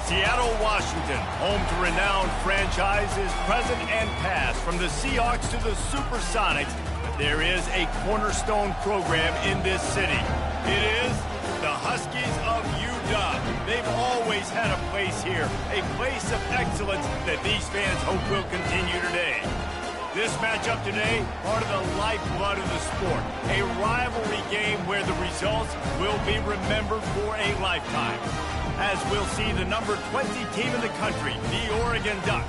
Seattle, Washington, home to renowned franchises present and past, from the Seahawks to the Supersonics. But there is a cornerstone program in this city. It is the Huskies of UW. They've always had a place here, a place of excellence that these fans hope will continue today. This matchup today, part of the lifeblood of the sport. A rivalry game where the results will be remembered for a lifetime. As we'll see the number 20 team in the country, the Oregon Ducks,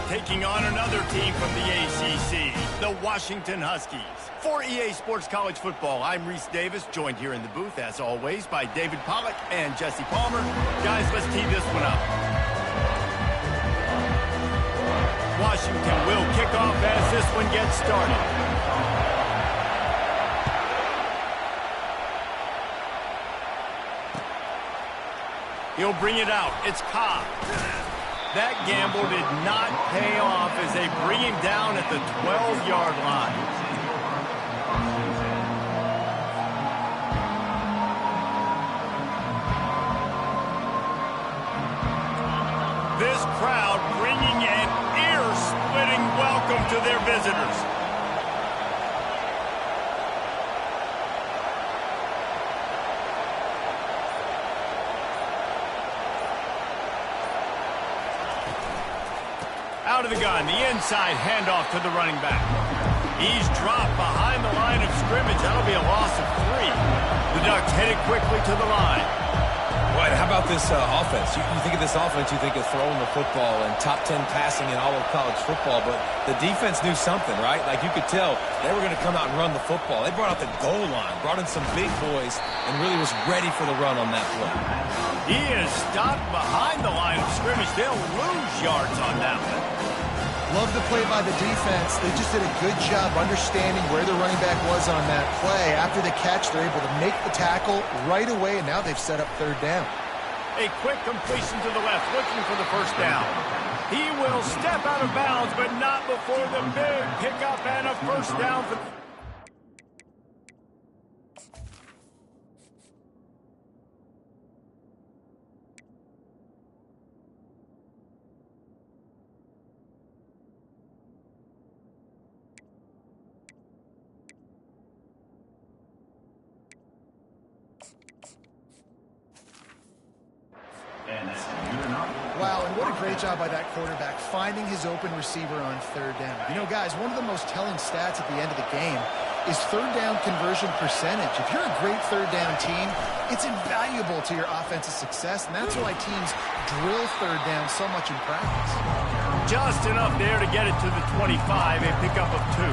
taking on another team from the ACC, the Washington Huskies. For EA Sports College Football, I'm Reese Davis, joined here in the booth, as always, by David Pollack and Jesse Palmer. Guys, let's tee this one up. Washington will kick off as this one gets started. He'll bring it out. It's Ncaaf. That gamble did not pay off as they bring him down at the 12-yard line. This crowd bringing an ear-splitting welcome to their visitors. Out of the gun, the inside handoff to the running back. He's dropped behind the line of scrimmage. That'll be a loss of 3. The Ducks headed quickly to the line. Right, how about this offense? You think of this offense, you think of throwing the football and top 10 passing in all of college football, but the defense knew something, right? Like, you could tell they were going to come out and run the football. They brought out the goal line, brought in some big boys, and really was ready for the run on that play. He is stopped behind the line of scrimmage. They'll lose yards on that one. Love the play by the defense. They just did a good job understanding where the running back was on that play. After the catch, they're able to make the tackle right away, and now they've set up third down. A quick completion to the left, looking for the first down. He will step out of bounds, but not before the big pickup and a first down for... Wow, and what a great job by that quarterback, finding his open receiver on third down. You know, guys, one of the most telling stats at the end of the game is third down conversion percentage. If you're a great third down team, it's invaluable to your offensive success, and that's why teams drill third down so much in practice. Just enough there to get it to the 25, a pickup of 2.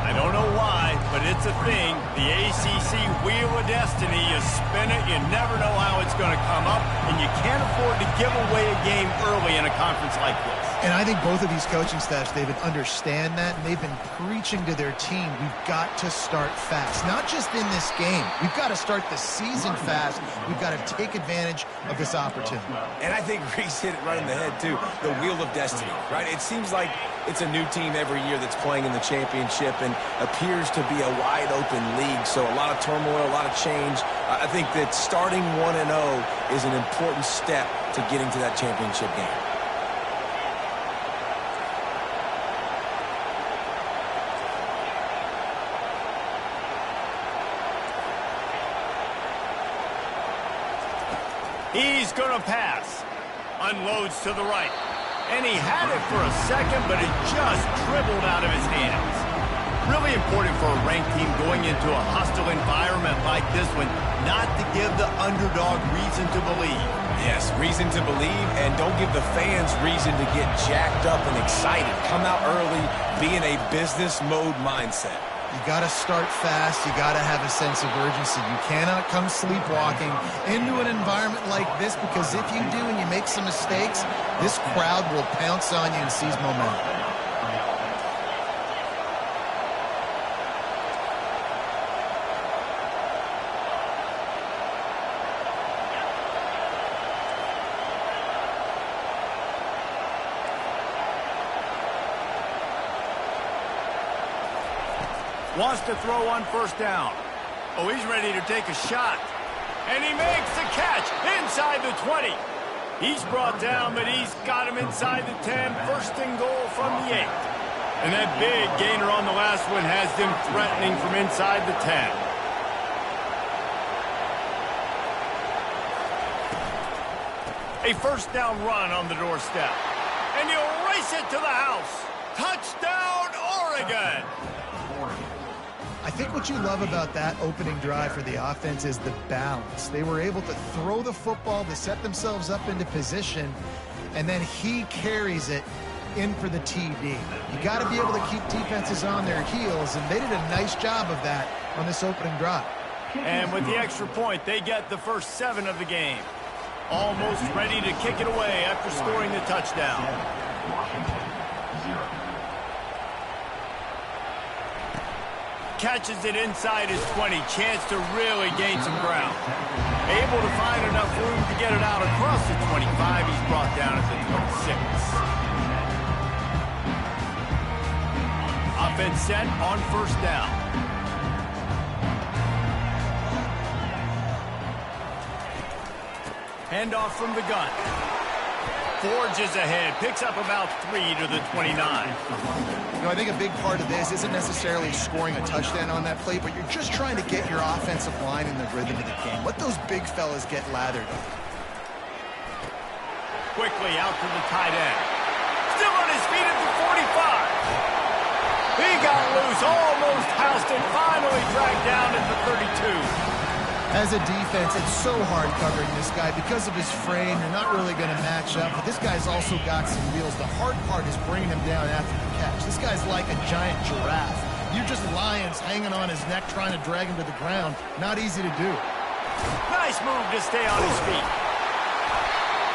I don't know why, but it's a thing. The ACC Wheel of Destiny, you spin it, you never know how it's going to come up, and you can't afford to give away a game early in a conference like this. And I think both of these coaching staffs, David, understand that, and they've been preaching to their team, we've got to start fast. Not just in this game. We've got to start the season fast. We've got to take advantage of this opportunity. And I think Reese hit it right in the head, too. The Wheel of Destiny, right? It seems like it's a new team every year that's playing in the championship and appears to be a wide-open league. So a lot of turmoil, a lot of change. I think that starting 1-0 is an important step to getting to that championship game. He's going to pass. Unloads to the right. And he had it for a second, but it just dribbled out of his hands. Really important for a ranked team going into a hostile environment like this one, not to give the underdog reason to believe. Yes, reason to believe, and don't give the fans reason to get jacked up and excited. Come out early, be in a business mode mindset. You got to start fast. You got to have a sense of urgency. You cannot come sleepwalking into an environment like this, because if you do and you make some mistakes, this crowd will pounce on you and seize momentum. Wants to throw on first down. Oh, he's ready to take a shot. And he makes the catch inside the 20. He's brought down, but he's got him inside the 10. First and goal from the 8. And that big gainer on the last one has them threatening from inside the 10. A first down run on the doorstep. And he'll race it to the house. Touchdown, Oregon! I think what you love about that opening drive for the offense is the balance. They were able to throw the football to set themselves up into position, and then he carries it in for the TD. You got to be able to keep defenses on their heels, and they did a nice job of that on this opening drive. And with the extra point, they get the first 7 of the game. Almost ready to kick it away after scoring the touchdown. Catches it inside his 20. Chance to really gain some ground. Able to find enough room to get it out across the 25. He's brought down at the 26. Offense set on first down. Handoff from the gun. Forges ahead. Picks up about 3 to the 29. You know, I think a big part of this isn't necessarily scoring a touchdown on that play, but you're just trying to get your offensive line in the rhythm of the game. Let those big fellas get lathered up. Quickly out to the tight end. Still on his feet at the 45. He got loose, almost housed it, finally dragged down at the 32. As a defense, it's so hard covering this guy because of his frame. You're not really going to match up, but this guy's also got some wheels. The hard part is bringing him down after the catch. This guy's like a giant giraffe. You're just lions hanging on his neck trying to drag him to the ground. Not easy to do. Nice move to stay on his feet.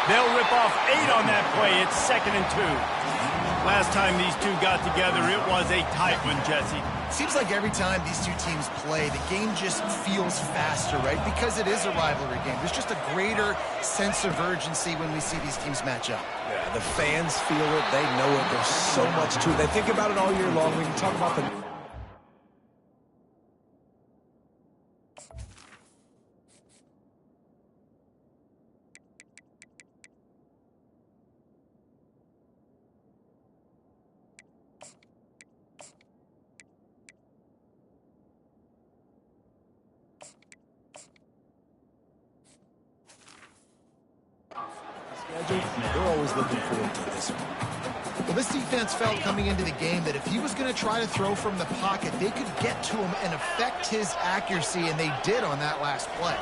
They'll rip off 8 on that play. It's 2nd and 2. Last time these two got together, it was a tight one, Jesse. Seems like every time these two teams play, the game just feels faster, right? Because it is a rivalry game. There's just a greater sense of urgency when we see these teams match up. Yeah, the fans feel it. They know it. There's so much to it. They think about it all year long. We can talk about the... They're always looking forward to this one. Well, this defense felt coming into the game that if he was going to try to throw from the pocket, they could get to him and affect his accuracy, and they did on that last play.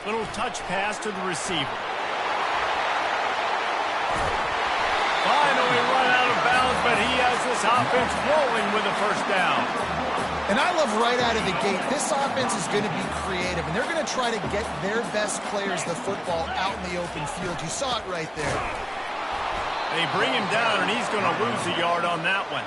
Little touch pass to the receiver. Finally run out of bounds, but he has this offense rolling with a first down. And I love right out of the gate, this offense is going to be creative, and they're going to try to get their best players the football out in the open field. You saw it right there. They bring him down, and he's going to lose a yard on that one.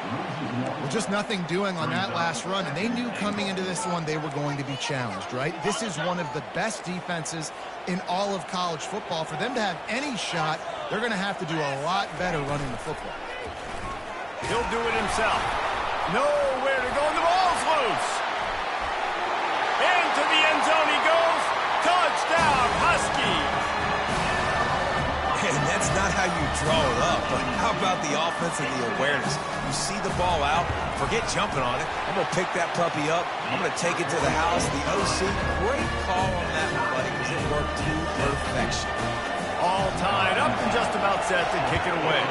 Well, just nothing doing on that last run, and they knew coming into this one they were going to be challenged, right? This is one of the best defenses in all of college football. For them to have any shot, they're going to have to do a lot better running the football. He'll do it himself. Nowhere to go, and the ball's loose. Into the end zone he goes. Touchdown, Husky. And that's not how you draw it up, but how about the offense and the awareness? You see the ball out, forget jumping on it. I'm going to pick that puppy up. I'm going to take it to the house. The OC, great call on that one, buddy, because it worked to perfection. All tied up and just about set to kick it away.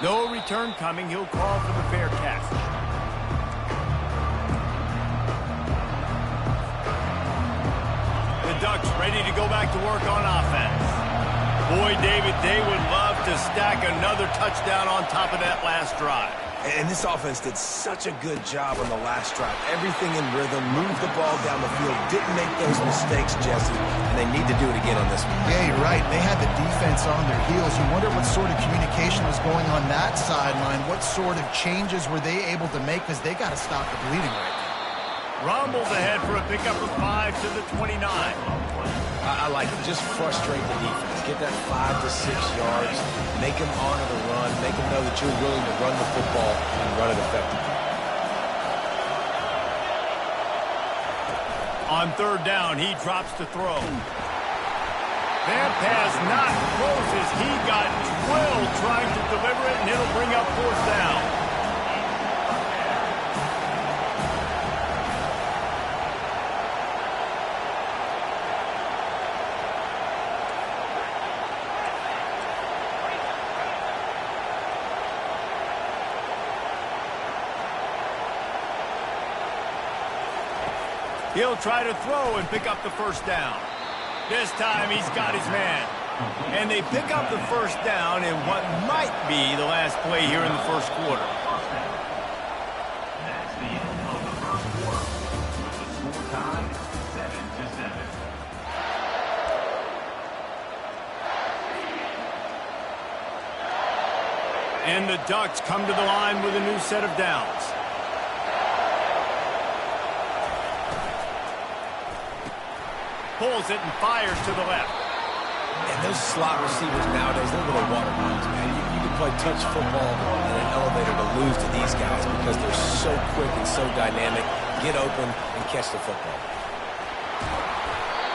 No return coming. He'll call for the fair catch. The Ducks ready to go back to work on offense. Boy, David, they would love to stack another touchdown on top of that last drive. And this offense did such a good job on the last drive. Everything in rhythm, moved the ball down the field, didn't make those mistakes, Jesse, and they need to do it again on this one. Yeah, you're right. They had the defense on their heels. You wonder what sort of communication was going on that sideline. What sort of changes were they able to make, because they got to stop the bleeding right now. Rumbles ahead for a pickup of 5 to the 29. I like it. Just frustrate the defense. Get that 5 to 6 yards. Make them honor the run. Make them know that you're willing to run the football and run it effectively. On third down, he drops to throw. That pass not close as he got drilled trying to deliver it, and it'll bring up fourth down. He'll try to throw and pick up the first down. This time he's got his man. And they pick up the first down in what might be the last play here in the first quarter. And the Ducks come to the line with a new set of downs. Pulls it and fires to the left. And those slot receivers nowadays, they're little water balls, man. You can play touch football in an elevator to lose to these guys because they're so quick and so dynamic. Get open and catch the football.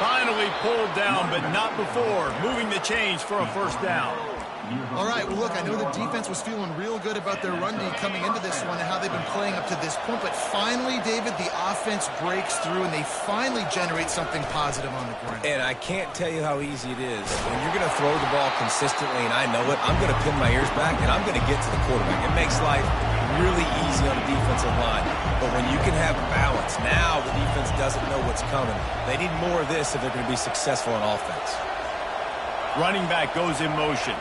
Finally pulled down, but not before. Moving the chains for a first down. All right, well, look, I know the defense was feeling real good about their run D coming into this one and how they've been playing up to this point, but finally, David, the offense breaks through and they finally generate something positive on the ground. And I can't tell you how easy it is. When you're going to throw the ball consistently, and I know it, I'm going to pin my ears back, and I'm going to get to the quarterback. It makes life really easy on the defensive line. But when you can have balance, now the defense doesn't know what's coming. They need more of this if they're going to be successful on offense. Running back goes in motion.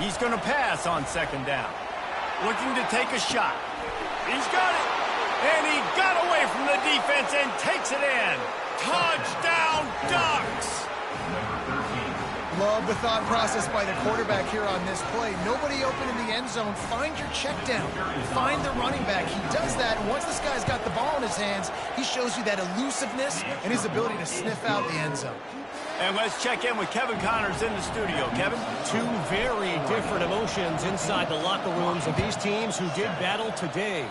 He's going to pass on second down. Looking to take a shot. He's got it. And he got away from the defense and takes it in. Touchdown, Ducks! Love the thought process by the quarterback here on this play. Nobody open in the end zone. Find your check down. Find the running back. He does that, and once this guy's got the ball in his hands, he shows you that elusiveness and his ability to sniff out the end zone. And let's check in with Kevin Connors in the studio. Kevin? Two very different emotions inside the locker rooms of these teams who did battle today.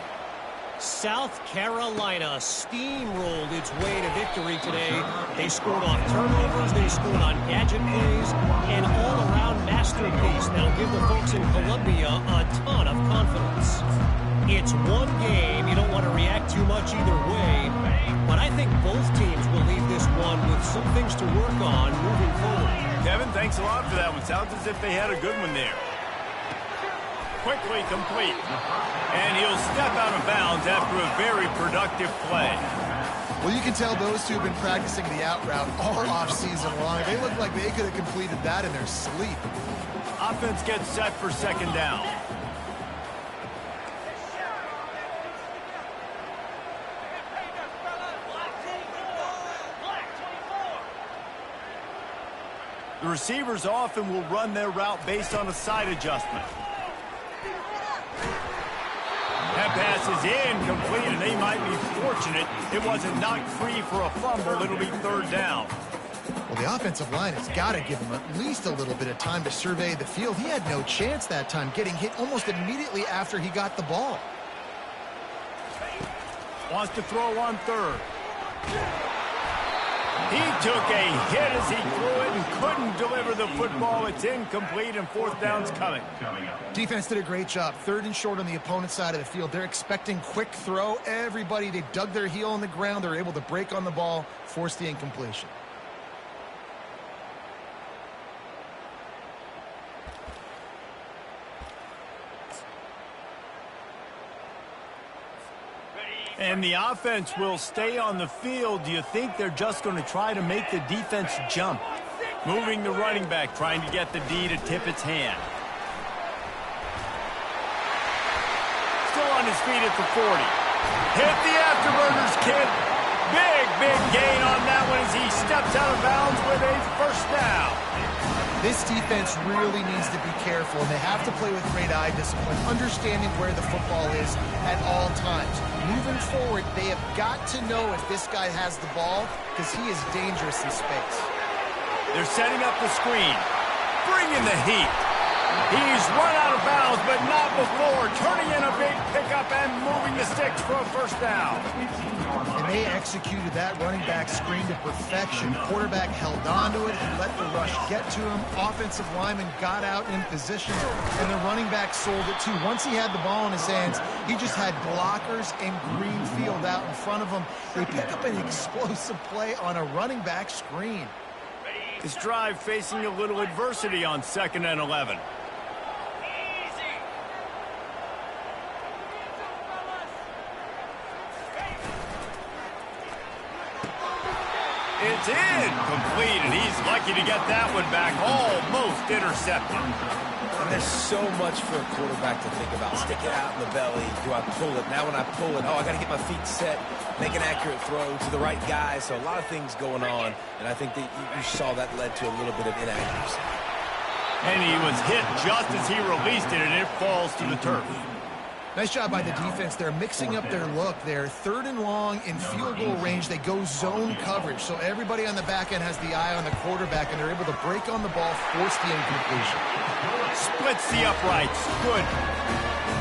South Carolina steamrolled its way to victory today. They scored on turnovers, they scored on gadget plays, an all-around masterpiece. Now give the folks in Columbia a ton of confidence. It's one game. You don't want to react too much either way, but I think both teams will leave this one with some things to work on moving forward. Kevin, thanks a lot for that one. Sounds as if they had a good one there. Quickly complete. And he'll step out of bounds after a very productive play. Well, you can tell those two have been practicing the out route all off-season long. They look like they could have completed that in their sleep. Offense gets set for second down. The receivers often will run their route based on a side adjustment. That pass is incomplete, and they might be fortunate it wasn't knocked free for a fumble. It'll be third down. Well, the offensive line has got to give him at least a little bit of time to survey the field. He had no chance that time, getting hit almost immediately after he got the ball. Wants to throw on third. He took a hit as he threw it and couldn't deliver the football. It's incomplete, and fourth down's coming. Defense did a great job. Third and short on the opponent's side of the field. They're expecting quick throw. Everybody, they dug their heel on the ground. They're able to break on the ball, force the incompletion. And the offense will stay on the field. Do you think they're just going to try to make the defense jump? Moving the running back, trying to get the D to tip its hand. Still on his feet at the 40. Hit the afterburners, kid. Big gain on that one as he steps out of bounds with a first down. This defense really needs to be careful, and they have to play with great eye discipline, understanding where the football is at all times. Moving forward, they have got to know if this guy has the ball, because he is dangerous in space. They're setting up the screen, bringing the heat. He's run out of bounds, but not before turning in a big pickup and moving the sticks for a first down. And they executed that running back screen to perfection. Quarterback held on to it. He let the rush get to him. Offensive lineman got out in position, and the running back sold it too. Once he had the ball in his hands, he just had blockers and green field out in front of him. They pick up an explosive play on a running back screen. This drive facing a little adversity on 2nd and 11. It's incomplete, and he's lucky to get that one back, almost intercepted. And there's so much for a quarterback to think about. Stick it out in the belly. Do I pull it? Now when I pull it, I got to get my feet set, make an accurate throw to the right guy. So a lot of things going on, and I think that you saw that led to a little bit of inaccuracy. And he was hit just as he released it, and it falls to the turf. Nice job by the defense. They're mixing up their look. They're 3rd and long in field goal range. They go zone coverage. So everybody on the back end has the eye on the quarterback, and they're able to break on the ball, force the incompletion. Splits the uprights. Good.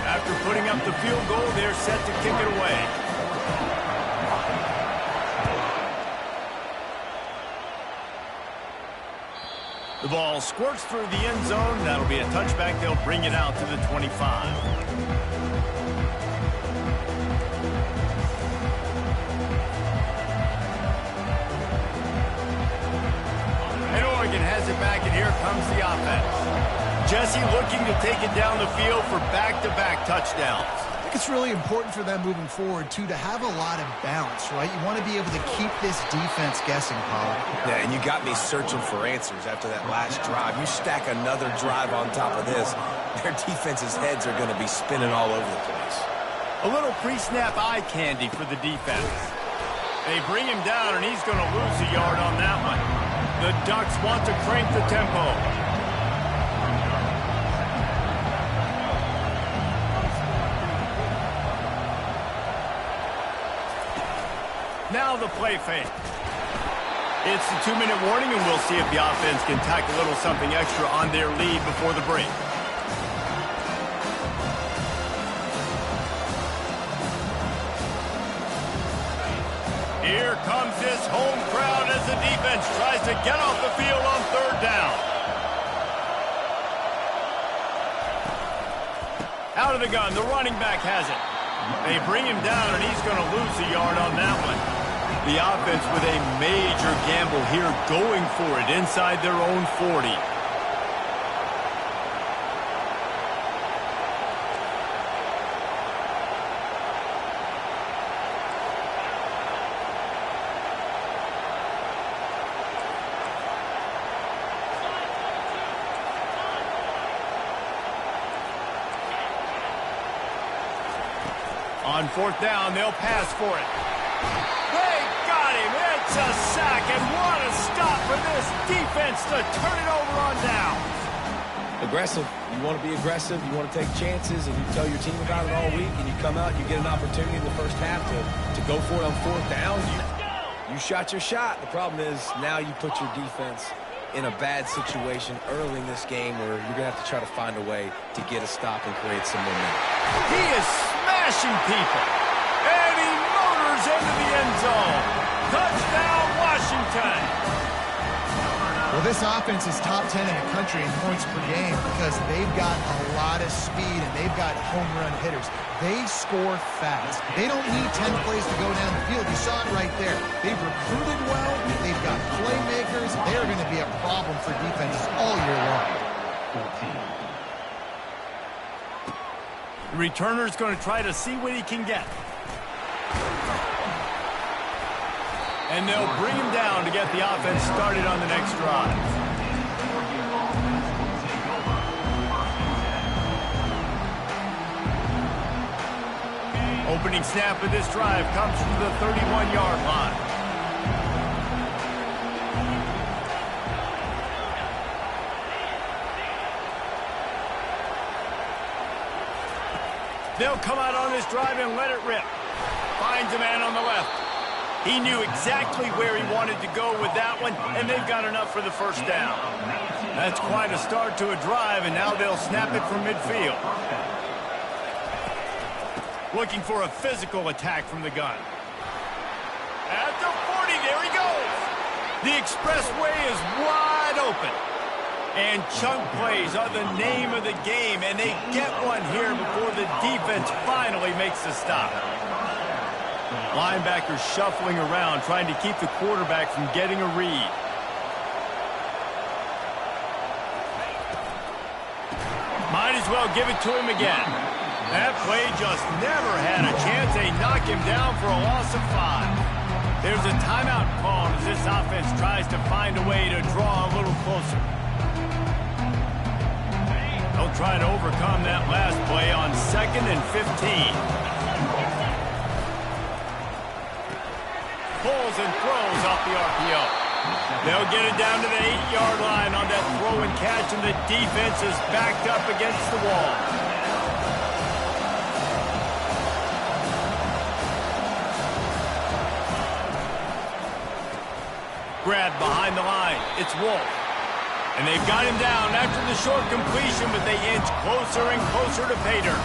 After putting up the field goal, they're set to kick it away. The ball squirts through the end zone. That'll be a touchback. They'll bring it out to the 25. Has it back, and here comes the offense. Jesse looking to take it down the field for back-to-back touchdowns. I think it's really important for them moving forward, too, to have a lot of balance, right? You want to be able to keep this defense guessing, Paul. Yeah, and you got me searching for answers after that last drive. You stack another drive on top of this, their defense's heads are going to be spinning all over the place. A little pre-snap eye candy for the defense. They bring him down, and he's going to lose a yard on that one. The Ducks want to crank the tempo. Now the play fake. It's the 2-minute warning, and we'll see if the offense can tack a little something extra on their lead before the break. Here comes this home crowd as the defense tries to get off the field on 3rd down. Out of the gun, the running back has it. They bring him down, and he's going to lose a yard on that one. The offense with a major gamble here, going for it inside their own 40. On 4th down, they'll pass for it. They got him. It's a sack, and what a stop for this defense to turn it over on down. Aggressive. You want to be aggressive. You want to take chances, and you tell your team about it all week, and you come out, you get an opportunity in the first half to go for it on 4th down. You shot your shot. The problem is now you put your defense in a bad situation early in this game where you're going to have to try to find a way to get a stop and create some momentum. He is smashing people, and he motors into the end zone. Touchdown, Washington. Well, this offense is top 10 in the country in points per game because they've got a lot of speed and they've got home run hitters. They score fast. They don't need 10 plays to go down the field. You saw it right there. They've recruited well. They've got playmakers. They're going to be a problem for defenses all year long. The returner's going to try to see what he can get. And they'll bring him down to get the offense started on the next drive. Opening snap of this drive comes from the 31-yard line. They'll come out on this drive and let it rip. Finds a man on the left. He knew exactly where he wanted to go with that one, and they've got enough for the first down. That's quite a start to a drive, and now they'll snap it from midfield. Looking for a physical attack from the gun. At the 40, there he goes. The expressway is wide open. And chunk plays are the name of the game, and they get one here before the defense finally makes the stop. Linebackers shuffling around, trying to keep the quarterback from getting a read. Might as well give it to him again. That play just never had a chance. They knock him down for a loss of 5. There's a timeout called as this offense tries to find a way to draw a little closer. They'll try to overcome that last play on 2nd and 15. Pulls and throws off the RPO. They'll get it down to the 8-yard line on that throw and catch, and the defense is backed up against the wall. Grabbed behind the line. It's Wolf. And they've got him down after the short completion, but they inch closer and closer to pay dirt.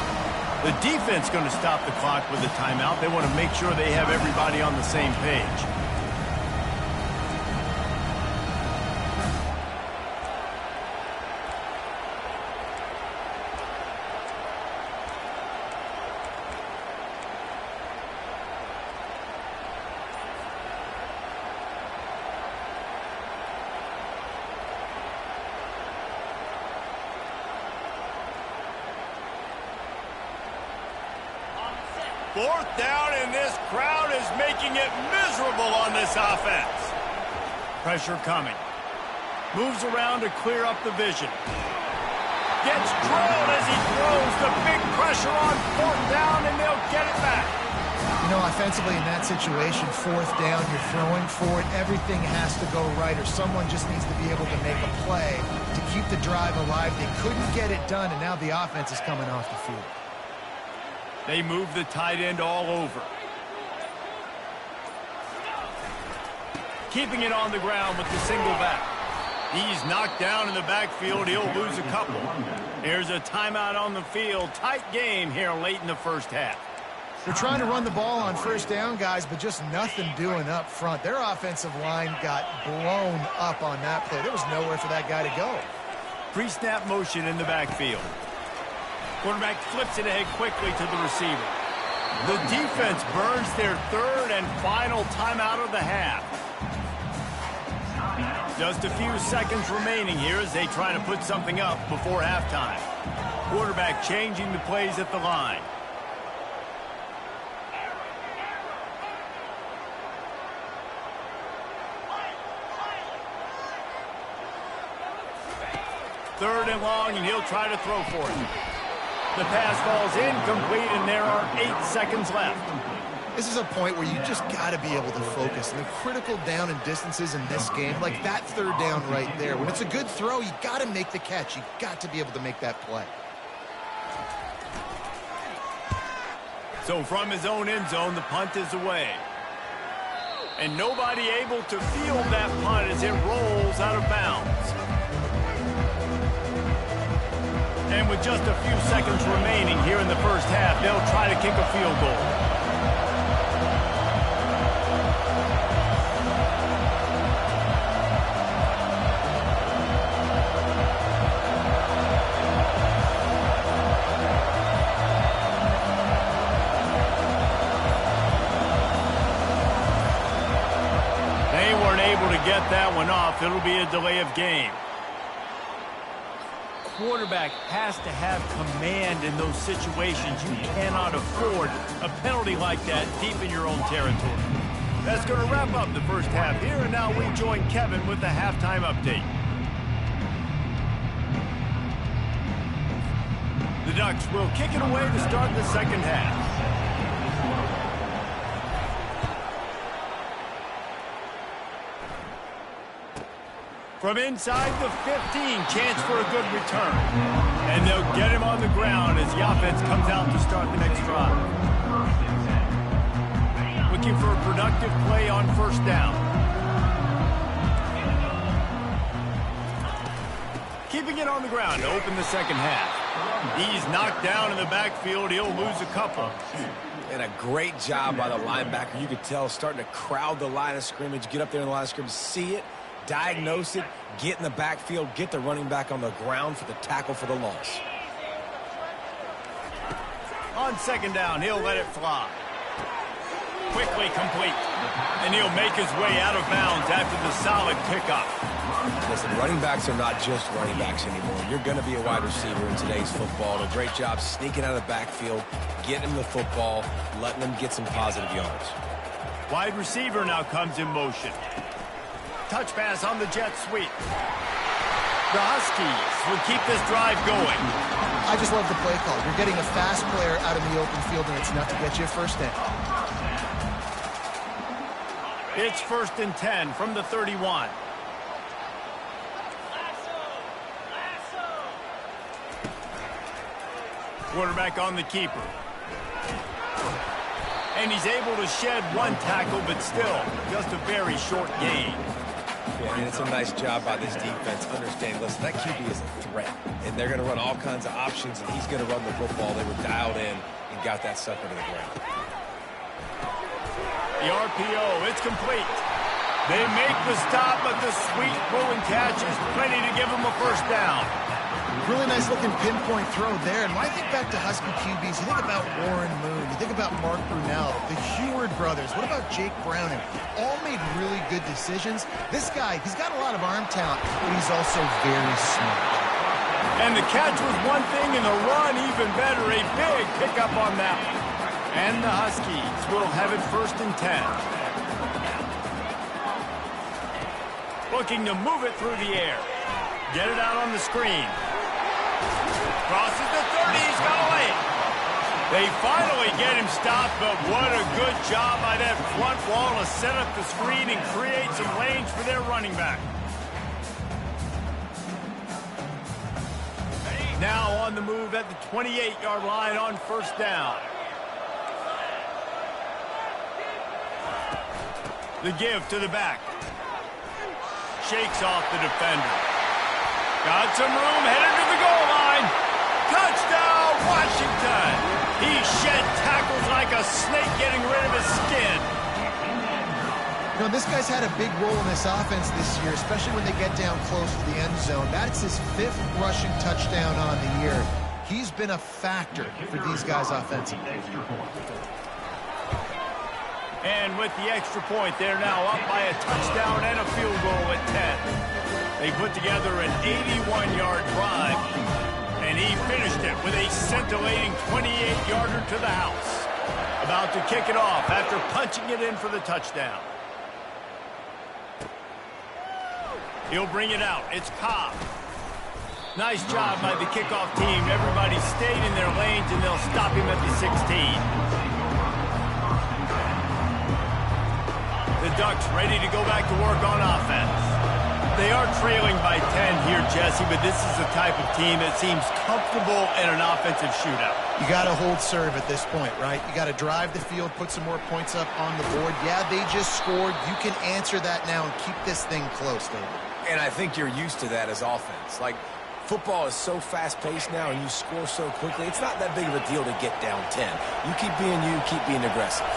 The defense going to stop the clock with a timeout. They want to make sure they have everybody on the same page. Fourth down, and this crowd is making it miserable on this offense. Pressure coming. Moves around to clear up the vision. Gets drilled as he throws. The big pressure on 4th down, and they'll get it back. You know, offensively in that situation, 4th down, you're throwing for it. Everything has to go right, or someone just needs to be able to make a play to keep the drive alive. They couldn't get it done, and now the offense is coming off the field. They move the tight end all over. Keeping it on the ground with the single back. He's knocked down in the backfield. He'll lose a couple. There's a timeout on the field. Tight game here late in the first half. They're trying to run the ball on 1st down, guys, but just nothing doing up front. Their offensive line got blown up on that play. There was nowhere for that guy to go. Pre-snap motion in the backfield. Quarterback flips it ahead quickly to the receiver. The defense burns their 3rd and final timeout of the half. Just a few seconds remaining here as they try to put something up before halftime. Quarterback changing the plays at the line. Third and long, and he'll try to throw for it. The pass falls incomplete, and there are 8 seconds left. This is a point where you just got to be able to focus. And the critical down and distances in this game, like that 3rd down right there. When it's a good throw, you got to make the catch. You got to be able to make that play. So from his own end zone, the punt is away. And nobody able to field that punt as it rolls out of bounds. And with just a few seconds remaining here in the first half, they'll try to kick a field goal. They weren't able to get that one off. It'll be a delay of game. Quarterback has to have command in those situations. You cannot afford a penalty like that deep in your own territory. That's going to wrap up the first half here, and now we join Kevin with the halftime update. The Ducks will kick it away to start the second half. From inside the 15, chance for a good return. And they'll get him on the ground as the offense comes out to start the next drive. With looking for a productive play on first down. Keeping it on the ground to open the second half. He's knocked down in the backfield. He'll lose a couple. And a great job by the linebacker. You could tell starting to crowd the line of scrimmage, get up there in the line of scrimmage, see it, diagnose it, get in the backfield, get the running back on the ground for the tackle for the loss. On second down, he'll let it fly. Quickly complete. And he'll make his way out of bounds after the solid pickup. Listen, running backs are not just running backs anymore. You're going to be a wide receiver in today's football. And a great job sneaking out of the backfield, getting him the football, letting him get some positive yards. Wide receiver now comes in motion. Touch pass on the jet sweep. The Huskies will keep this drive going. I just love the play call. You're getting a fast player out in the open field, and it's enough to get you a first down. It's 1st and 10 from the 31. Quarterback on the keeper. And he's able to shed one tackle, but still just a very short gain. Yeah, and it's a nice job by this defense. Understand, listen, that QB is a threat. And they're going to run all kinds of options, and he's going to run the football. They were dialed in and got that sucker to the ground. The RPO, it's complete. They make the stop, but the sweet rolling catch is plenty to give them a first down. Really nice looking pinpoint throw there. And when I think back to Husky QBs, you think about Warren Moon, you think about Mark Brunell, the Heward brothers. What about Jake Browning? All made really good decisions. This guy, he's got a lot of arm talent, but he's also very smart. And the catch was one thing, and the run even better. A big pickup on that one. And the Huskies will have it 1st and 10. Looking to move it through the air. Get it out on the screen. Crosses the 30, he's got away. They finally get him stopped, but what a good job by that front wall to set up the screen and create some lanes for their running back. Now on the move at the 28-yard line on first down. The give to the back. Shakes off the defender. Got some room, headed to the goal line. Touchdown, Washington. He shed tackles like a snake getting rid of his skin. You know, this guy's had a big role in this offense this year, especially when they get down close to the end zone. That's his 5th rushing touchdown on the year. He's been a factor for these guys offensively. And with the extra point, they're now up by a touchdown and a field goal at 10. They put together an 81-yard drive, and he finished it with a scintillating 28-yarder to the house. About to kick it off after punching it in for the touchdown. He'll bring it out. It's Cobb. Nice job by the kickoff team. Everybody stayed in their lanes, and they'll stop him at the 16. The Ducks ready to go back to work on offense. They are trailing by 10 here, Jesse, but this is the type of team that seems comfortable in an offensive shootout. You got to hold serve at this point, right? You got to drive the field, put some more points up on the board. Yeah, they just scored. You can answer that now and keep this thing close, David. And I think you're used to that as offense. Like, football is so fast-paced now and you score so quickly, it's not that big of a deal to get down 10. You keep being you, keep being aggressive.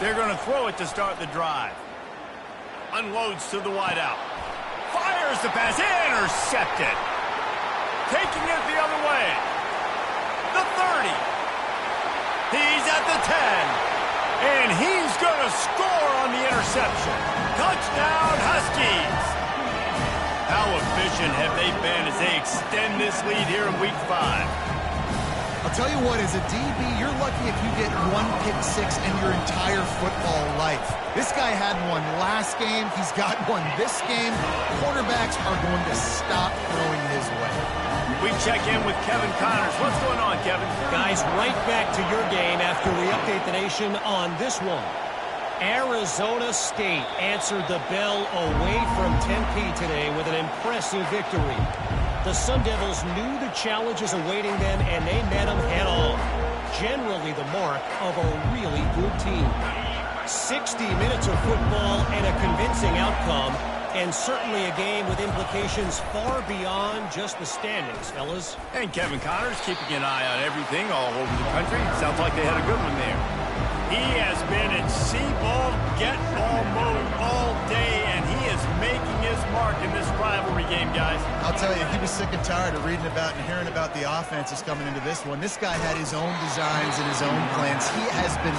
They're going to throw it to start the drive. Unloads to the wideout. Fires the pass. Intercepted. Taking it the other way. The 30. He's at the 10. And he's going to score on the interception. Touchdown, Huskies. How efficient have they been as they extend this lead here in Week 5? I'll tell you what, as a DB, you're lucky if you get one pick six in your entire football life. This guy had one last game. He's got one this game. Quarterbacks are going to stop throwing his way. We check in with Kevin Connors. What's going on, Kevin? Guys, right back to your game after we update the nation on this one. Arizona State answered the bell away from Tempe today with an impressive victory. The Sun Devils knew the challenges awaiting them, and they met them head-on. Generally the mark of a really good team. 60 minutes of football and a convincing outcome, and certainly a game with implications far beyond just the standings, fellas. And Kevin Connors keeping an eye on everything all over the country. Sounds like they had a good one there. He has been in see-ball, get-ball mode all day, and he is making his mark in this rivalry game, guys. I'll tell you, he was sick and tired of reading about and hearing about the offenses coming into this one. This guy had his own designs and his own plans. He has been...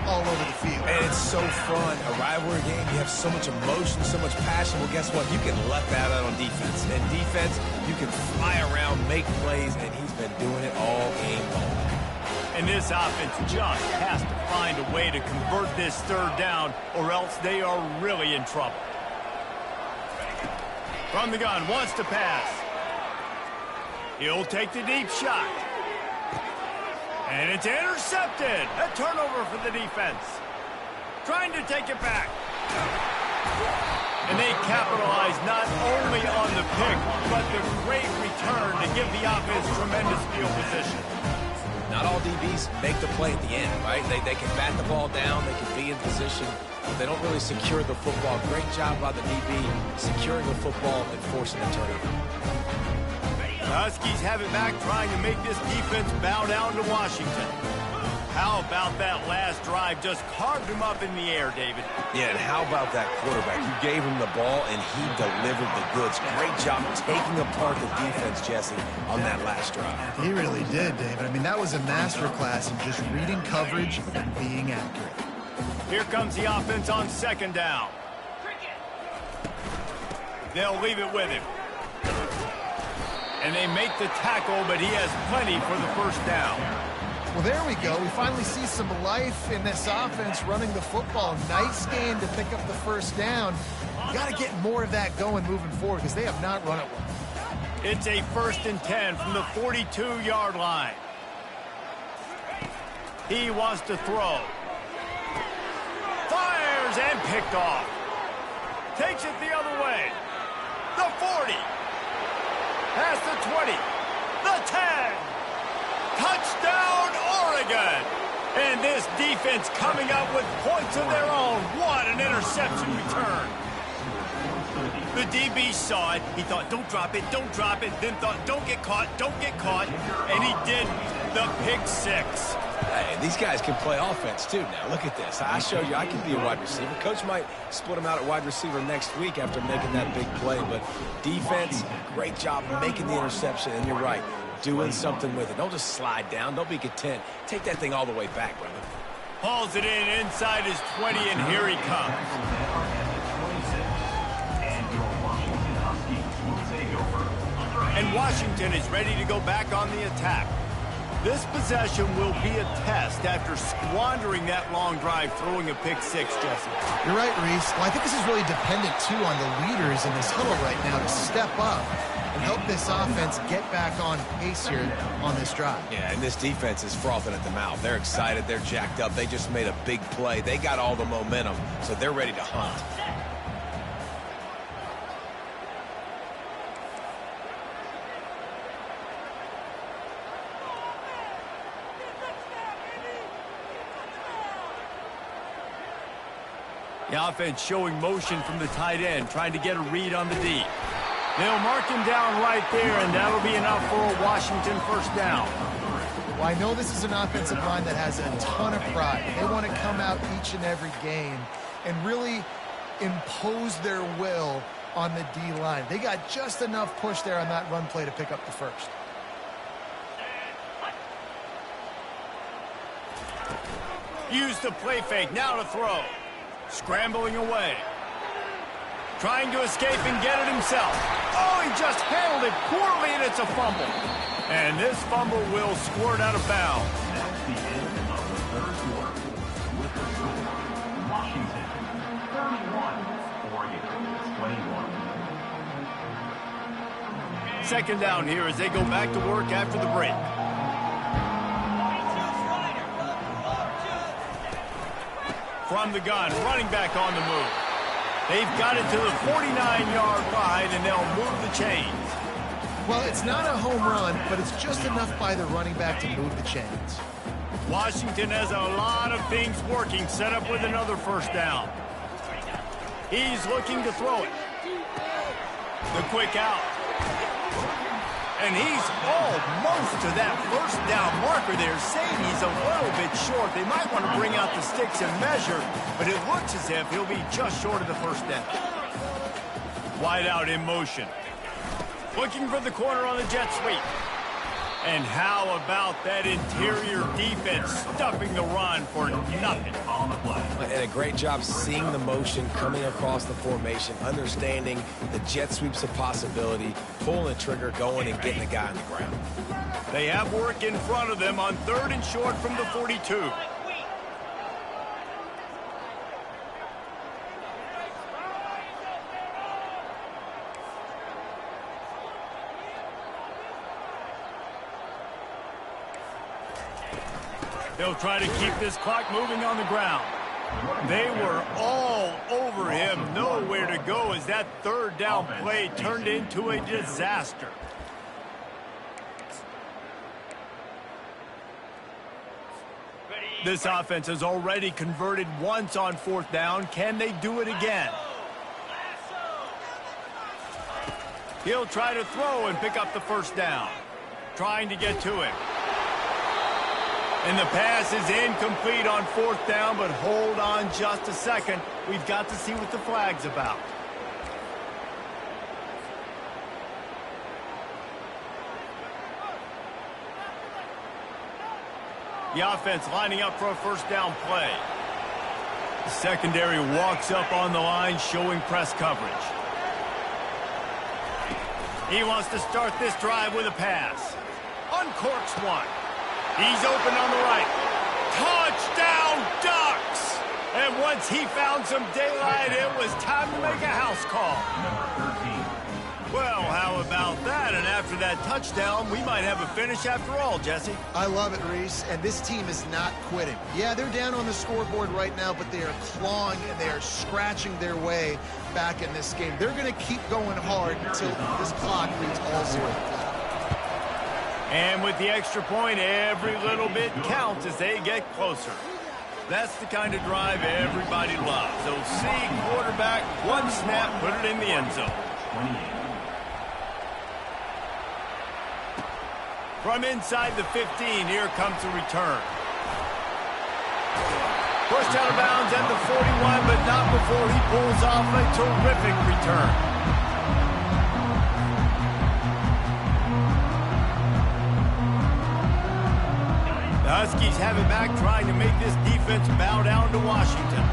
all over the field. And it's so fun. A rivalry game, you have so much emotion, so much passion. Well, guess what? You can let that out on defense. And defense, you can fly around, make plays, and he's been doing it all game long. And this offense just has to find a way to convert this third down, or else they are really in trouble. From the gun, wants to pass. He'll take the deep shot. And it's intercepted. A turnover for the defense. Trying to take it back. And they capitalize not only on the pick, but the great return to give the offense tremendous field position. Not all DBs make the play at the end, right? They can bat the ball down, they can be in position, but they don't really secure the football. Great job by the DB securing the football and forcing the turnover. Huskies have it back, trying to make this defense bow down to Washington. How about that last drive? Just carved him up in the air, David. Yeah, and how about that quarterback? You gave him the ball, and he delivered the goods. Great job taking apart the defense, Jesse, on that last drive. He really did, David. I mean, that was a masterclass in just reading coverage and being accurate. Here comes the offense on second down. They'll leave it with him. And they make the tackle, but he has plenty for the first down. Well, there we go. We finally see some life in this offense running the football. Nice game to pick up the first down. You got to get more of that going moving forward because they have not run it well. It's a 1st and 10 from the 42-yard line. He wants to throw. Fires and picked off. Takes it the other way. The 40. Past the 20, the 10, touchdown Oregon. And this defense coming up with points of their own. What an interception return. The DB saw it. He thought, don't drop it, then thought, don't get caught, and he didn't. The pick six. Hey, these guys can play offense, too. Now, look at this. I showed you I can be a wide receiver. Coach might split him out at wide receiver next week after making that big play. But defense, great job making the interception. And you're right, doing something with it. Don't just slide down. Don't be content. Take that thing all the way back, brother. Hauls it in inside his 20, and here he comes. And Washington is ready to go back on the attack. This possession will be a test after squandering that long drive, throwing a pick six, Jesse. You're right, Reese. Well, I think this is really dependent, too, on the leaders in this huddle right now to step up and help this offense get back on pace here on this drive. Yeah, and this defense is frothing at the mouth. They're excited. They're jacked up. They just made a big play. They got all the momentum, so they're ready to hunt. The offense showing motion from the tight end, trying to get a read on the deep. They'll mark him down right there, and that'll be enough for a Washington first down. Well, I know this is an offensive line that has a ton of pride. They want to come out each and every game and really impose their will on the D-line. They got just enough push there on that run play to pick up the first. Use the play fake, now to throw. Scrambling away. Trying to escape and get it himself. Oh, he just handled it poorly, and it's a fumble. And this fumble will squirt out of bounds. That's the end of the third quarter. With the score, Washington 31, Oregon 21. Second down here as they go back to work after the break. From the gun, running back on the move. They've got it to the 49-yard line, and they'll move the chains. Well, it's not a home run, but it's just enough by the running back to move the chains. Washington has a lot of things working, set up with another first down. He's looking to throw it. The quick out. And he's almost to that first down marker there, saying he's a little bit short. They might want to bring out the sticks and measure, but it looks as if he'll be just short of the first down. Wide out in motion. Looking for the corner on the jet sweep. And how about that interior defense stuffing the run for nothing? And a great job seeing the motion coming across the formation, understanding the jet sweep's a possibility, pulling the trigger, going and getting the guy on the ground. They have work in front of them on 3rd and short from the 42. They'll try to keep this clock moving on the ground. They were all over him. Nowhere to go as that 3rd down play turned into a disaster. This offense has already converted once on 4th down. Can they do it again? He'll try to throw and pick up the first down. Trying to get to it. And the pass is incomplete on 4th down, but hold on just a second. We've got to see what the flag's about. The offense lining up for a first down play. The secondary walks up on the line, showing press coverage. He wants to start this drive with a pass. Uncorks one. He's open on the right. Touchdown, Ducks! And once he found some daylight, it was time to make a house call. Well, how about that? And after that touchdown, we might have a finish after all, Jesse. I love it, Reese, and this team is not quitting. Yeah, they're down on the scoreboard right now, but they are clawing and they are scratching their way back in this game. They're going to keep going hard until this clock reads all 0. And with the extra point, every little bit counts as they get closer. That's the kind of drive everybody loves. They'll see quarterback, one snap, put it in the end zone. From inside the 15, here comes the return. Pushed out of bounds at the 41, but not before he pulls off a terrific return. The Huskies have it back, trying to make this defense bow down to Washington.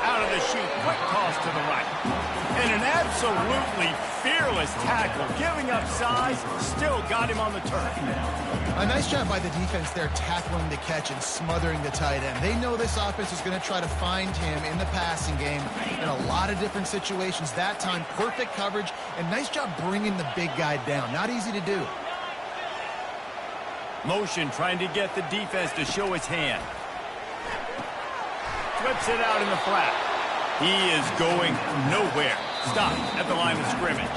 Out of the chute, quick toss to the right. And an absolutely fearless tackle, giving up size, still got him on the turf. A nice job by the defense there, tackling the catch and smothering the tight end. They know this offense is going to try to find him in the passing game in a lot of different situations. That time, perfect coverage, and nice job bringing the big guy down. Not easy to do. Motion trying to get the defense to show his hand. Flips it out in the flat. He is going nowhere. Stopped at the line of scrimmage.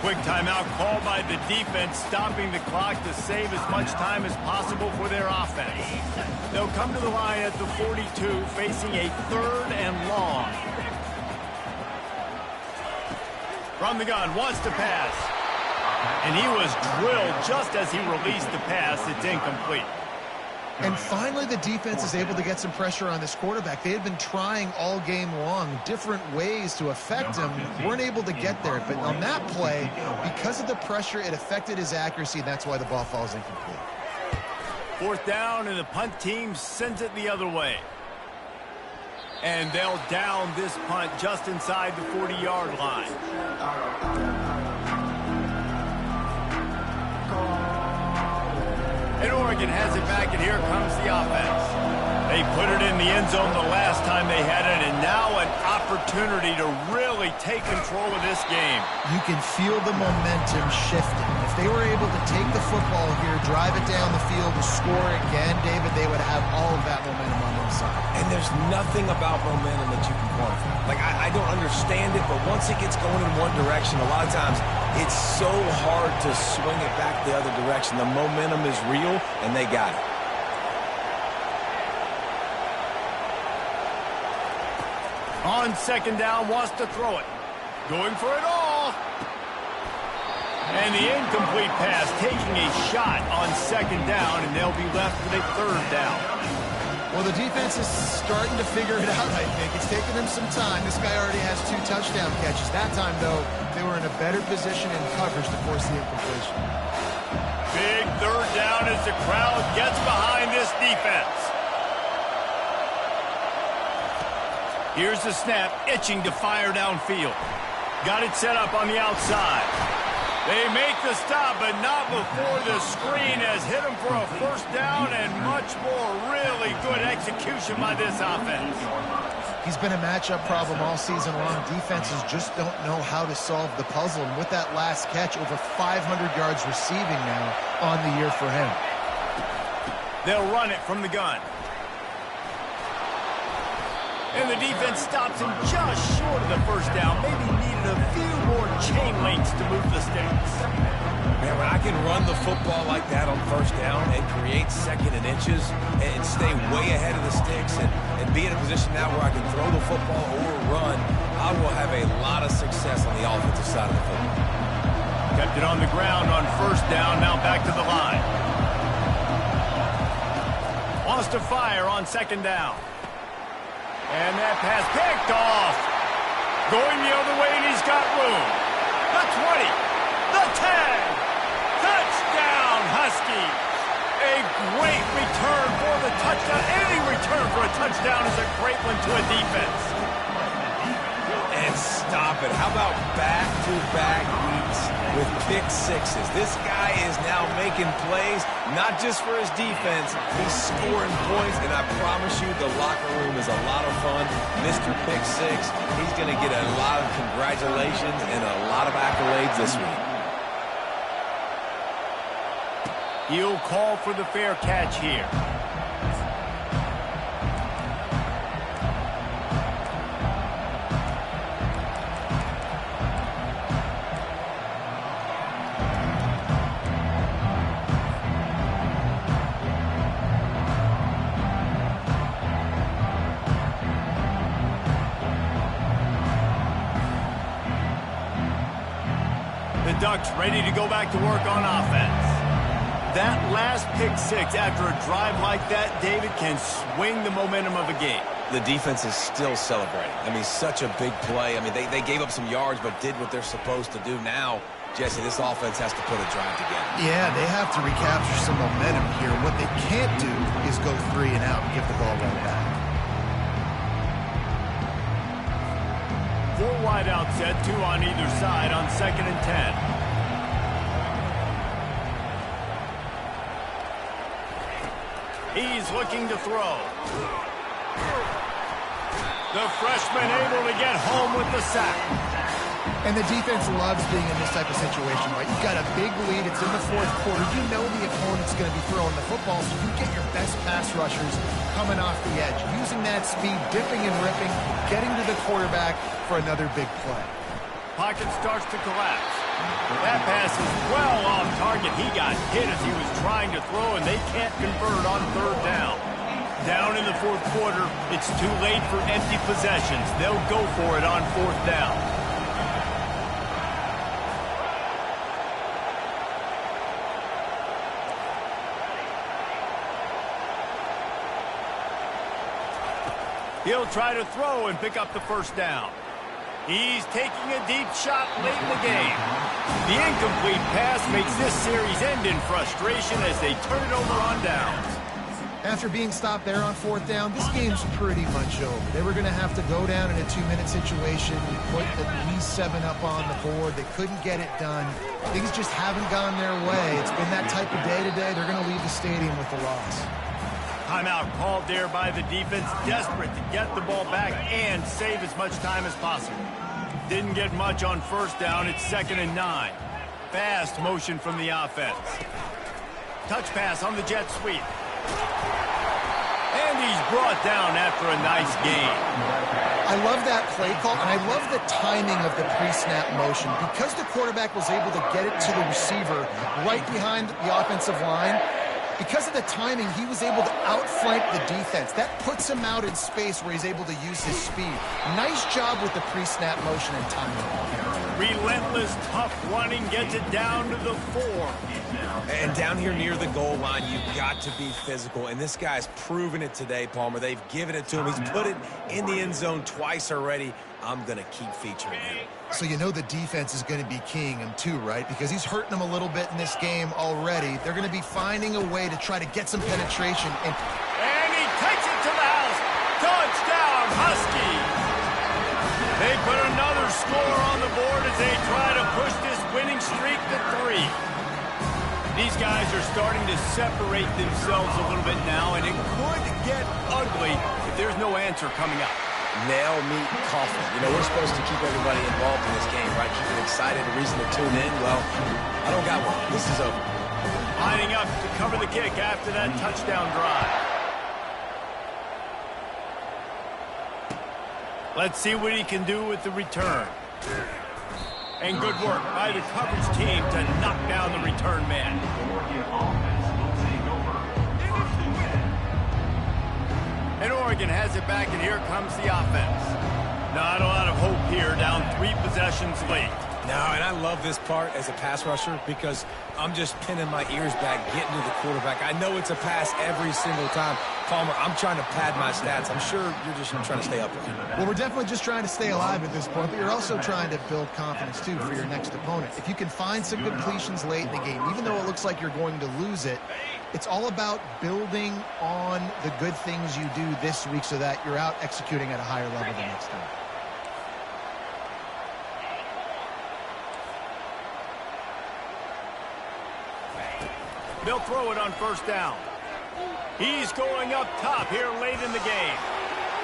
Quick timeout called by the defense, stopping the clock to save as much time as possible for their offense. They'll come to the line at the 42, facing a 3rd and long. From the gun, wants to pass. And he was drilled just as he released the pass. It's incomplete. And finally, the defense is able to get some pressure on this quarterback. They had been trying all game long different ways to affect him. Weren't able to get there. But on that play, because of the pressure, it affected his accuracy. And that's why the ball falls incomplete. 4th down, and the punt team sends it the other way. And they'll down this punt just inside the 40-yard line. And Oregon has it back, and here comes the offense. They put it in the end zone the last time they had it, and now an opportunity to really take control of this game. You can feel the momentum shifting. If they were able to take the football here, drive it down the field, and score again, David, they would have all of that momentum on their side. And there's nothing about momentum that you can quantify. Like, I don't understand it, but once it gets going in one direction, a lot of times it's so hard to swing it back the other direction. The momentum is real, and they got it. On second down, wants to throw it. Going for it all. And the incomplete pass, taking a shot on second down, and they'll be left with a third down. Well, the defense is starting to figure it out, I think. It's taken them some time. This guy already has 2 touchdown catches. That time, though, they were in a better position in coverage to force the incompletion. Big third down as the crowd gets behind this defense. Here's the snap, itching to fire downfield. Got it set up on the outside. They make the stop, but not before the screen has hit them for a first down and much more. Really good execution by this offense. He's been a matchup problem all season long. Defenses just don't know how to solve the puzzle. And with that last catch, over 500 yards receiving now on the year for him. They'll run it from the gun. And the defense stops him just short of the first down. Maybe needed a few more chain links to move the sticks. Man, when I can run the football like that on first down and create second and inches and stay way ahead of the sticks and be in a position now where I can throw the football or run, I will have a lot of success on the offensive side of the football. Kept it on the ground on first down, now back to the line. Wants to fire on second down. And that pass picked off. Going the other way, and he's got room. The 20, the 10. Touchdown, Huskies. A great return for the touchdown. Any return for a touchdown is a great one to a defense. And stop it. How about back-to-back weeks with pick sixes? This guy is now making plays, not just for his defense. He's scoring points, and I promise you the locker room is a lot of fun. Mr. Pick Six, he's going to get a lot of congratulations and a lot of accolades this week. He'll call for the fair catch here. The Ducks ready to go back to work on offense. That last pick six after a drive like that, David, can swing the momentum of a game. The defense is still celebrating. I mean, such a big play. I mean, they gave up some yards but did what they're supposed to do. Now, Jesse, this offense has to put a drive together. Yeah, they have to recapture some momentum here. What they can't do is go 3 and out and give the ball right back. 4 wide out set, 2 on either side on 2nd and 10. He's looking to throw. The freshman able to get home with the sack. And the defense loves being in this type of situation, right? You've got a big lead. It's in the 4th quarter. You know the opponent's going to be throwing the football, so you get your best pass rushers coming off the edge, using that speed, dipping and ripping, getting to the quarterback for another big play. Pocket starts to collapse. That pass is well off target. He got hit as he was trying to throw, and they can't convert on 3rd down. Down in the 4th quarter, it's too late for empty possessions. They'll go for it on 4th down. He'll try to throw and pick up the first down. He's taking a deep shot late in the game. The incomplete pass makes this series end in frustration as they turn it over on downs. After being stopped there on 4th down, this game's pretty much over. They were going to have to go down in a 2-minute situation, put at least 7 up on the board. They couldn't get it done. Things just haven't gone their way. It's been that type of day today. They're going to leave the stadium with the loss. Timeout called there by the defense, desperate to get the ball back and save as much time as possible. Didn't get much on 1st down. It's 2nd and 9. fast motion from the offense. Touch pass on the jet sweep. And he's brought down after a nice gain. I love that play call, and I love the timing of the pre-snap motion. Because the quarterback was able to get it to the receiver right behind the offensive line, because of the timing, he was able to outflank the defense. That puts him out in space where he's able to use his speed. Nice job with the pre-snap motion and timing. Relentless, tough running gets it down to the 4. And down here near the goal line, you've got to be physical. And this guy's proven it today, Palmer. They've given it to him. He's put it in the end zone twice already. I'm going to keep featuring him. So you know the defense is going to be keying him too, right? Because he's hurting them a little bit in this game already. They're going to be finding a way to try to get some penetration. And he takes it to the house. Touchdown, Huskies. They put another score on the board as they try to push this winning streak to 3. These guys are starting to separate themselves a little bit now, and it could get ugly if there's no answer coming up. Nail, meat, coffin. You know, we're supposed to keep everybody involved in this game, right? Keep them excited, a reason to tune in. Well, I don't got one. This is over. Lining up to cover the kick after that touchdown drive. Let's see what he can do with the return. And good work by the coverage team to knock down the return man. And Oregon has it back, and here comes the offense. Not a lot of hope here, down 3 possessions late. No, and I love this part as a pass rusher because I'm just pinning my ears back, getting to the quarterback. I know it's a pass every single time. Palmer, I'm trying to pad my stats. I'm sure you're just trying to stay upright. Well, we're definitely just trying to stay alive at this point, but you're also trying to build confidence, too, for your next opponent. If you can find some completions late in the game, even though it looks like you're going to lose it, it's all about building on the good things you do this week so that you're out executing at a higher level the next time. They'll throw it on first down. He's going up top here late in the game.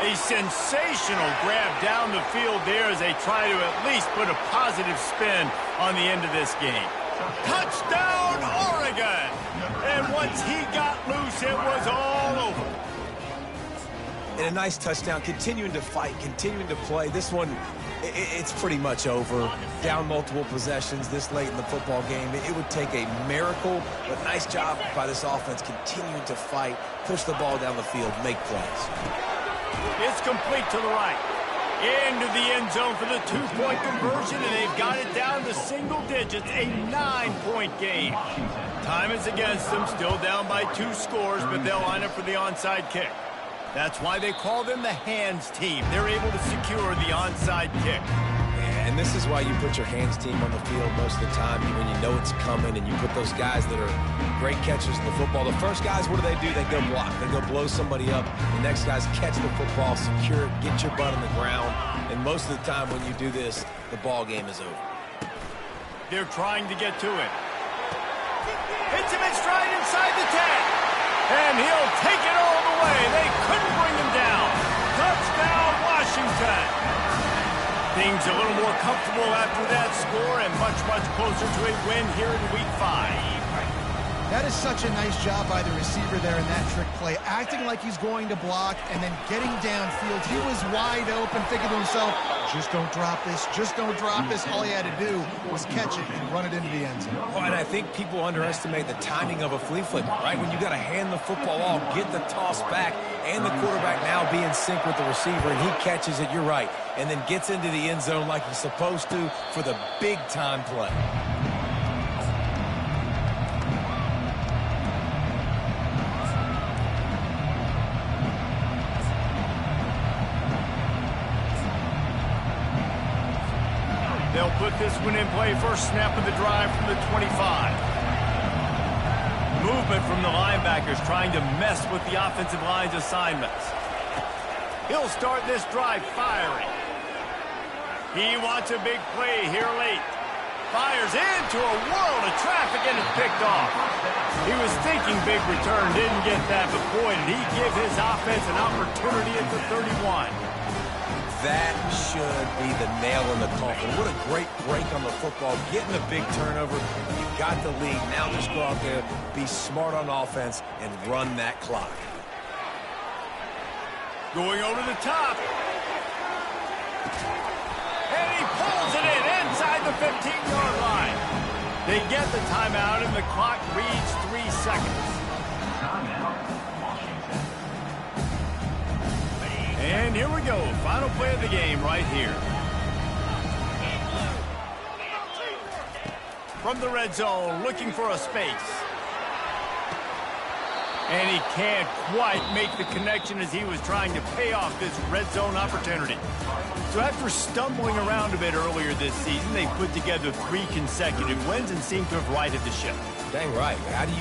A sensational grab down the field there as they try to at least put a positive spin on the end of this game. Touchdown, Oregon! And once he got loose, it was all over. And a nice touchdown, continuing to fight, continuing to play. This one, it's pretty much over. Down multiple possessions this late in the football game. It would take a miracle, but nice job by this offense continuing to fight, push the ball down the field, make plays. It's complete to the right. Into the end zone for the 2-point conversion, and they've got it down to single digits, a 9-point game. Time is against them, still down by 2 scores, but they'll line up for the onside kick. That's why they call them the hands team. They're able to secure the onside kick. And this is why you put your hands team on the field most of the time when you know it's coming, and you put those guys that are great catchers in the football. The first guys, what do? They go block. They go blow somebody up. The next guys catch the football, secure it, get your butt on the ground. And most of the time when you do this, the ball game is over. They're trying to get to it. Hits him in stride inside the 10. And he'll take it all the way. They couldn't bring him down. Touchdown, Washington. Things a little more comfortable after that score and much, much closer to a win here in Week 5. That is such a nice job by the receiver there in that trick play, acting like he's going to block and then getting downfield. He was wide open, thinking to himself, just don't drop this, just don't drop this. All he had to do was catch it and run it into the end zone. Well, and I think people underestimate the timing of a flea flicker, right? When you got to hand the football off, get the toss back, and the quarterback now be in sync with the receiver, and he catches it, you're right, and then gets into the end zone like he's supposed to for the big-time play. They'll put this one in play. First snap of the drive from the 25. Movement from the linebackers trying to mess with the offensive line's assignments. He'll start this drive firing. He wants a big play here late. Fires into a world of traffic and it's picked off. He was thinking big return, didn't get that, but boy, did he give his offense an opportunity at the 31. That should be the nail in the coffin. What a great break on the football. Getting a big turnover. You got the lead. Now just go out there, be smart on offense, and run that clock. Going over the top. And he pulls it in inside the 15-yard line. They get the timeout, and the clock reads 3 seconds. Timeout, Washington. And here we go. Final play of the game right here. From the red zone, looking for a space. And he can't quite make the connection as he was trying to pay off this red zone opportunity. So after stumbling around a bit earlier this season, they put together 3 consecutive wins and seem to have righted the ship. Dang right. How do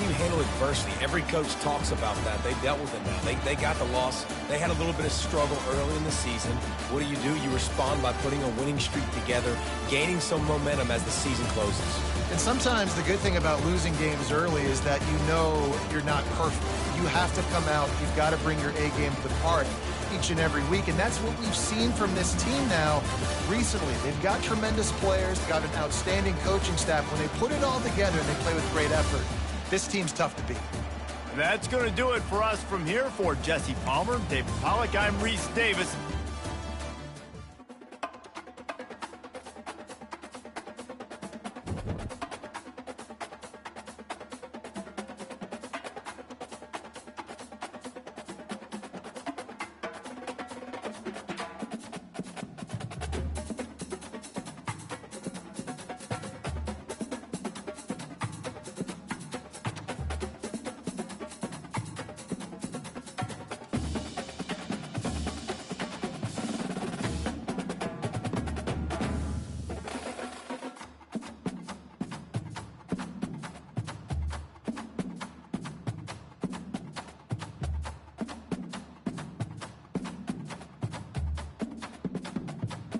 you handle adversity? Every coach talks about that. They dealt with it now. They got the loss. They had a little bit of struggle early in the season. What do? You respond by putting a winning streak together, gaining some momentum as the season closes. And sometimes the good thing about losing games early is that you know you're not perfect. You have to come out. You've got to bring your A game to the party each and every week. And that's what we've seen from this team now recently. They've got tremendous players, got an outstanding coaching staff. When they put it all together and they play with great effort, this team's tough to beat. That's going to do it for us from here. For Jesse Palmer, David Pollack, I'm Reese Davis.